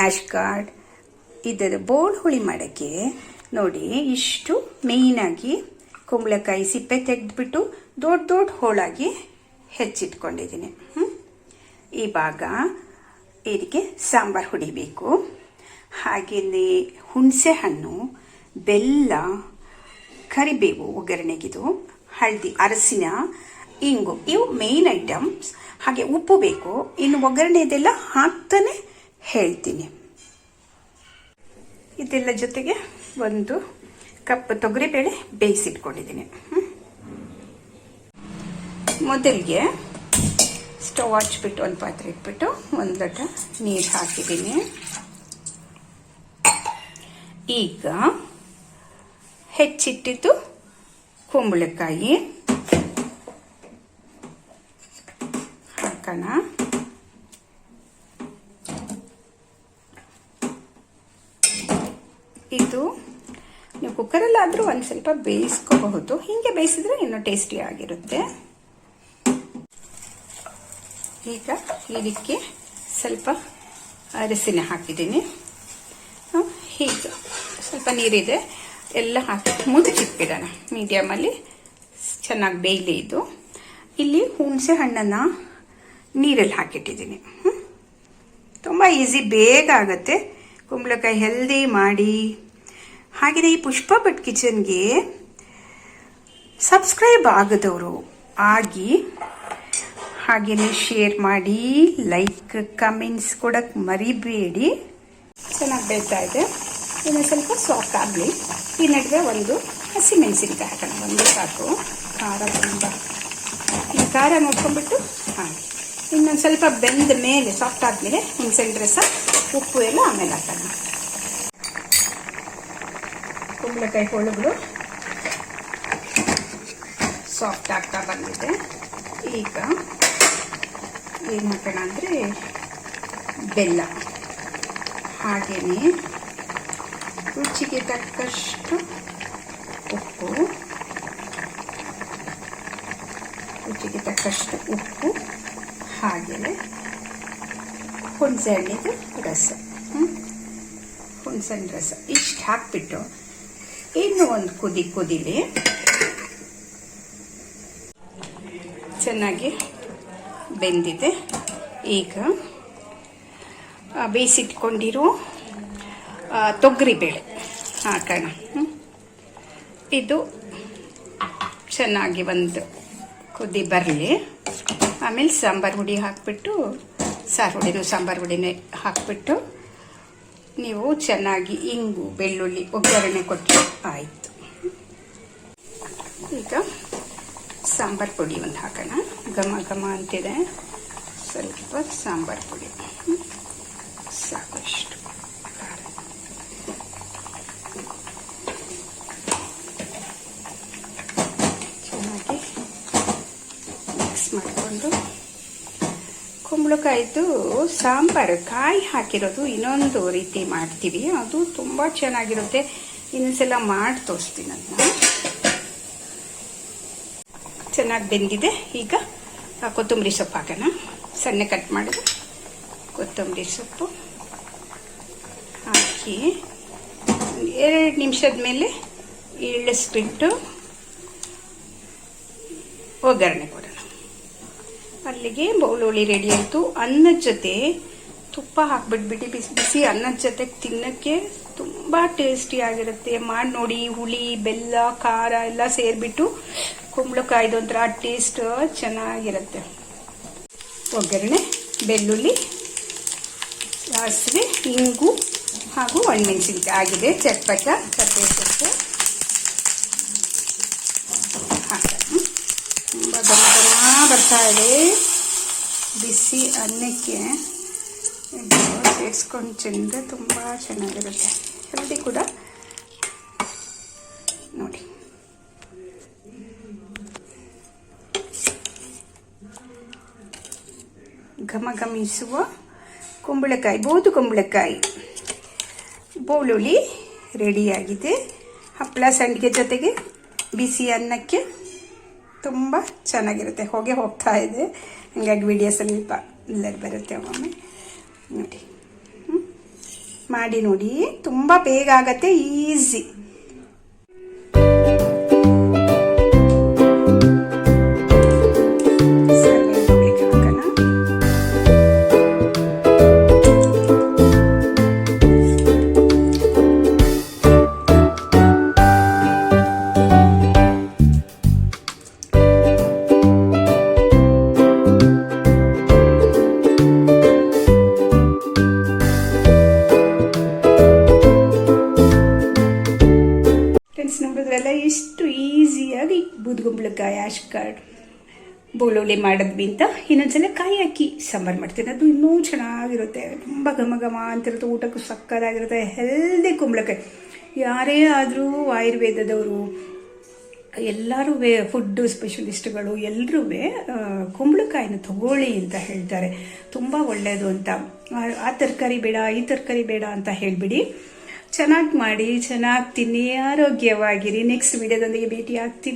Ash card ಇದರ ಬೋಳ್ ಹುಳಿ ಮಾಡೋಕ್ಕೆ ನೋಡಿ ಇಷ್ಟು ಮೇಯ್ನಾಗಿ ಕುಂಬಳಕಾಯಿ ಸಿಪ್ಪೆ ತೆಗೆದುಬಿಟ್ಟು ದೊಡ್ಡ ದೊಡ್ಡ ಹೋಳಾಗಿ ಹೆಚ್ಚಿಟ್ಕೊಂಡಿದ್ದೀನಿ. ಇವಾಗ ಇದಕ್ಕೆ ಸಾಂಬಾರು ಹುಡಿಬೇಕು. ಹಾಗೆಯೇ ಹುಣಸೆ ಹಣ್ಣು, ಬೆಲ್ಲ, ಕರಿಬೇವು ಒಗ್ಗರಣೆಗಿದು, ಹಳದಿ, ಅರಸಿನ, ಇಂಗು ಇವು ಮೇಯ್ನ್ ಐಟಮ್ಸ್. ಹಾಗೆ ಉಪ್ಪು ಬೇಕು. ಇನ್ನು ಒಗ್ಗರಣೆದೆಲ್ಲ ಹಾಕ್ತಾನೆ ಹೇಳ್ತೀನಿ. ಇದೆಲ್ಲ ಜೊತೆಗೆ 1 ಕಪ್ ತೊಗರಿಬೇಳೆ ಬೇಯಿಸಿಟ್ಕೊಂಡಿದ್ದೀನಿ. ಮೊದಲಿಗೆ ಸ್ಟವ್ ಹಚ್ಬಿಟ್ಟು ಒಂದು ಪಾತ್ರೆ ಇಟ್ಬಿಟ್ಟು 1 ಲೋಟ ನೀರು ಹಾಕಿದ್ದೀನಿ. ಈಗ ಹೆಚ್ಚಿಟ್ಟಿದ್ದು ಕುಂಬಳಕಾಯಿ ಹಾಕೋಣ. ಇದು ನೀವು ಕುಕ್ಕರಲ್ಲಾದರೂ ಒಂದು ಸ್ವಲ್ಪ ಬೇಯಿಸ್ಕೋಬಹುದು. ಹೀಗೆ ಬೇಯಿಸಿದ್ರೆ ಇನ್ನೂ ಟೇಸ್ಟಿ ಆಗಿರುತ್ತೆ. ಈಗ ಇದಕ್ಕೆ ಸ್ವಲ್ಪ ಅರಸಿನ ಹಾಕಿದ್ದೀನಿ. ಹೀಗೆ ಸ್ವಲ್ಪ ನೀರಿದೆ, ಎಲ್ಲ ಹಾಕಿ ಮುಚ್ಚಿಟ್ಬಿಡೋಣ. ಮೀಡಿಯಮಲ್ಲಿ ಚೆನ್ನಾಗಿ ಬೇಯಲಿ ಇದು. ಇಲ್ಲಿ ಹುಣಸೆ ಹಣ್ಣನ್ನು ನೀರಲ್ಲಿ ಹಾಕಿಟ್ಟಿದ್ದೀನಿ. ತುಂಬ ಈಸಿ, ಬೇಗ ಆಗುತ್ತೆ. ಕುಂಬಳಕಾಯಿ ಹೆಲ್ದಿ ಮಾಡಿ. ಹಾಗೆಯೇ ಈ ಪುಷ್ಪ ಭಟ್ ಕಿಚನ್ಗೆ ಸಬ್ಸ್ಕ್ರೈಬ್ ಆಗದವರು ಆಗಿ, ಹಾಗೆಯೇ ಶೇರ್ ಮಾಡಿ, ಲೈಕ್ ಕಮೆಂಟ್ಸ್ ಕೊಡಕ್ಕೆ ಮರಿಬೇಡಿ. ಚೆನ್ನಾಗಿ ಬೇಯ್ತಾ ಇದೆ. ಇನ್ನು ಸ್ವಲ್ಪ ಸಾಫ್ಟ್ ಆಗಲಿ. ಈ ನಡುವೆ 1 ಹಸಿಮೆಣಸಿನಕಾಯಿ ಹಾಕೋಣ. 1 ಸಾಕು. ಖಾರ ತುಂಬ ಖಾರ ನೋಡ್ಕೊಂಡ್ಬಿಟ್ಟು ಹಾಗೆ ಇನ್ನೊಂದು ಸ್ವಲ್ಪ ಬೆಂದ ಮೇಲೆ, ಸಾಫ್ಟ್ ಆದಮೇಲೆ ಹುಣಸೆಹಣ್ಣು ರಸ, ಉಪ್ಪು ಎಲ್ಲ ಆಮೇಲೆ ಹಾಕೋಣ. ಕುಂಬಳಕಾಯಿ ಹೋಳುಗಳು ಸಾಫ್ಟ್ ಆಗ್ತಾ ಬಂದಿದೆ. ಈಗ ಏನು ಹಾಕೋಣ ಅಂದರೆ ಬೆಲ್ಲ, ಹಾಗೆಯೇ ರುಚಿಗೆ ತಕ್ಕಷ್ಟು ಉಪ್ಪು, ಹಾಗೆಯೇ ಹುಣಸೆಹಣ್ಣಿದು ರಸ, ಹುಣಸೆಹಣ್ಣು ರಸ ಇಷ್ಟು ಹಾಕ್ಬಿಟ್ಟು ಇನ್ನೂ ಒಂದು ಕುದಿಲಿ. ಚೆನ್ನಾಗಿ ಬೆಂದಿದೆ. ಈಗ ಬೇಯಿಸಿಟ್ಕೊಂಡಿರೋ ತೊಗರಿಬೇಳೆ ಹಾಕೋಣ. ಇದು ಚೆನ್ನಾಗಿ ಒಂದು ಕುದಿ ಬರಲಿ. ಆಮೇಲೆ ಸಾಂಬಾರು ಹುಡಿ ಹಾಕಿಬಿಟ್ಟು, ಸಾಂಬಾರು ಹುಡಿನೇ ಹಾಕಿಬಿಟ್ಟು ನೀವು ಚೆನ್ನಾಗಿ ಇಂಗು, ಬೆಳ್ಳುಳ್ಳಿ ಒಗ್ಗರಣೆ ಕೊಟ್ಟು ಆಯಿತು. ಈಗ ಸಾಂಬಾರು ಪುಡಿ ಒಂದು ಹಾಕೋಣ. ಘಮ ಘಮ ಅಂತಿದೆ. ಸ್ವಲ್ಪ ಸಾಂಬಾರು ಪುಡಿ ಸಾಕು. ಇಷ್ಟು ಚೆನ್ನಾಗಿ ಮಿಕ್ಸ್ ಮಾಡಿಕೊಂಡು, ಕುಂಬಳಕಾಯಿದು ಸಾಂಬಾರು ಕಾಯಿ ಹಾಕಿರೋದು ಇನ್ನೊಂದು ರೀತಿ ಮಾಡ್ತೀವಿ. ಅದು ತುಂಬ ಚೆನ್ನಾಗಿರುತ್ತೆ. ಇನ್ನೊಂದ್ಸಲ ಮಾಡಿ ತೋರಿಸ್ತೀನಿ ಅದನ್ನ. ಚೆನ್ನಾಗಿ ಬೆಂದಿದೆ. ಈಗ ಕೊತ್ತಂಬರಿ ಸೊಪ್ಪು ಹಾಕೋಣ. ಸಣ್ಣ ಕಟ್ ಮಾಡಿದ ಕೊತ್ತಂಬರಿ ಸೊಪ್ಪು ಹಾಕಿ 2 ನಿಮಿಷದ ಮೇಲೆ ಇಳಿಸ್ಬಿಟ್ಟು ಒಗ್ಗರಣೆ ಕೊಡೋಣ. ಅಲ್ಲಿಗೆ ಬೆಳ್ಳುಳ್ಳಿ ರೆಡಿ ಆಯಿತು. ಅನ್ನದ ಜೊತೆ ತುಪ್ಪ ಹಾಕ್ಬಿಟ್ಬಿಟ್ಟು ಬಿಸಿ ಬಿಸಿ ಅನ್ನದ ಜೊತೆ ತಿನ್ನೋಕ್ಕೆ ತುಂಬ ಟೇಸ್ಟಿ ಆಗಿರುತ್ತೆ. ಮಾಡಿ ನೋಡಿ. ಹುಳಿ, ಬೆಲ್ಲ, ಖಾರ ಎಲ್ಲ ಸೇರಿಬಿಟ್ಟು ಕುಂಬಳಕಾಯ್ದು ಒಂಥರ ಟೇಸ್ಟ್ ಚೆನ್ನಾಗಿರುತ್ತೆ. ಒಗ್ಗರಣೆ ಬೆಳ್ಳುಳ್ಳಿ, ಸಾಸಿವೆ, ಇಂಗು ಹಾಗೂ ಒಣಮೆಣಸಿನಕಾಯಿ ಆಗಿದೆ. ಚಟ್ಪಟ ಕರಿಬೇವು ಸೊಪ್ಪು ಹಾಕೋಣ. ತುಂಬ ಘಮ ಬರ್ತಾ ಇದೆ. ಬಿಸಿ ಅನ್ನಕ್ಕೆ ಸೇರಿಸ್ಕೊಂಡು ತಿಂದರೆ ತುಂಬ ಚೆನ್ನಾಗಿರುತ್ತೆ. ಹೆಲ್ದಿ ಕೂಡ. ನೋಡಿ, ಘಮ ಘಮಿಸುವ ಕುಂಬಳಕಾಯಿ, ಬೋದು ಕುಂಬಳಕಾಯಿ ಬೆಳ್ಳುಳ್ಳಿ ರೆಡಿಯಾಗಿದೆ. ಹಪ್ಪಳ ಸಂಡಿಗೆ ಜೊತೆಗೆ ಬಿಸಿ ಅನ್ನಕ್ಕೆ ತುಂಬ ಚೆನ್ನಾಗಿರುತ್ತೆ. ಹೊಗೆ ಹೋಗ್ತಾ ಇದೆ, ಹಾಗಾಗಿ ವಿಡಿಯೋ ಸ್ವಲ್ಪ ಎಲ್ಲರೂ ಬರುತ್ತೆ ಒಮ್ಮೆ ನೋಡಿ. ಮಾಡಿ ನೋಡಿ, ತುಂಬ ಬೇಗ ಆಗತ್ತೆ, ಈಸಿ. ನೋಡಿದ್ರಲ್ಲ ಎಷ್ಟು ಈಸಿಯಾಗಿ ಬೂದ್ಗುಂಬಳಕಾಯಿ ಆಶ್ ಕಾರ್ಡ್ ಬೋಳುಳ್ಳಿ ಮಾಡಿದ್ವಿ ಅಂತ. ಇನ್ನೊಂದ್ಸಲ ಕಾಯಿ ಹಾಕಿ ಸಾಂಬಾರು ಮಾಡ್ತೀನಿ, ಅದು ಇನ್ನೂ ಚೆನ್ನಾಗಿರುತ್ತೆ, ತುಂಬ ಘಮ ಘಮ ಅಂತಿರುತ್ತೆ, ಊಟಕ್ಕೂ ಸಕ್ಕತ್ತಾಗಿರುತ್ತೆ. ಹೆಲ್ದಿ ಕುಂಬಳಕಾಯಿ. ಯಾರೇ ಆದರೂ ಆಯುರ್ವೇದದವರು ಎಲ್ಲರೂ ಫುಡ್ ಸ್ಪೆಷಲಿಸ್ಟ್ಗಳು ಎಲ್ಲರೂ ಕುಂಬಳಕಾಯಿನ ತಗೊಳ್ಳಿ ಅಂತ ಹೇಳ್ತಾರೆ, ತುಂಬ ಒಳ್ಳೆಯದು ಅಂತ. ಆ ತರಕಾರಿ ಬೇಡ ಈ ತರಕಾರಿ ಬೇಡ ಅಂತ ಹೇಳಿಬಿಡಿ, ಚೆನ್ನಾಗಿ ಮಾಡಿ, ಚೆನ್ನಾಗಿ ತಿನ್ನಿ, ಆರೋಗ್ಯವಾಗಿರಿ. ನೆಕ್ಸ್ಟ್ ವಿಡಿಯೋದೊಂದಿಗೆ ಭೇಟಿ ಆಗ್ತೀನಿ.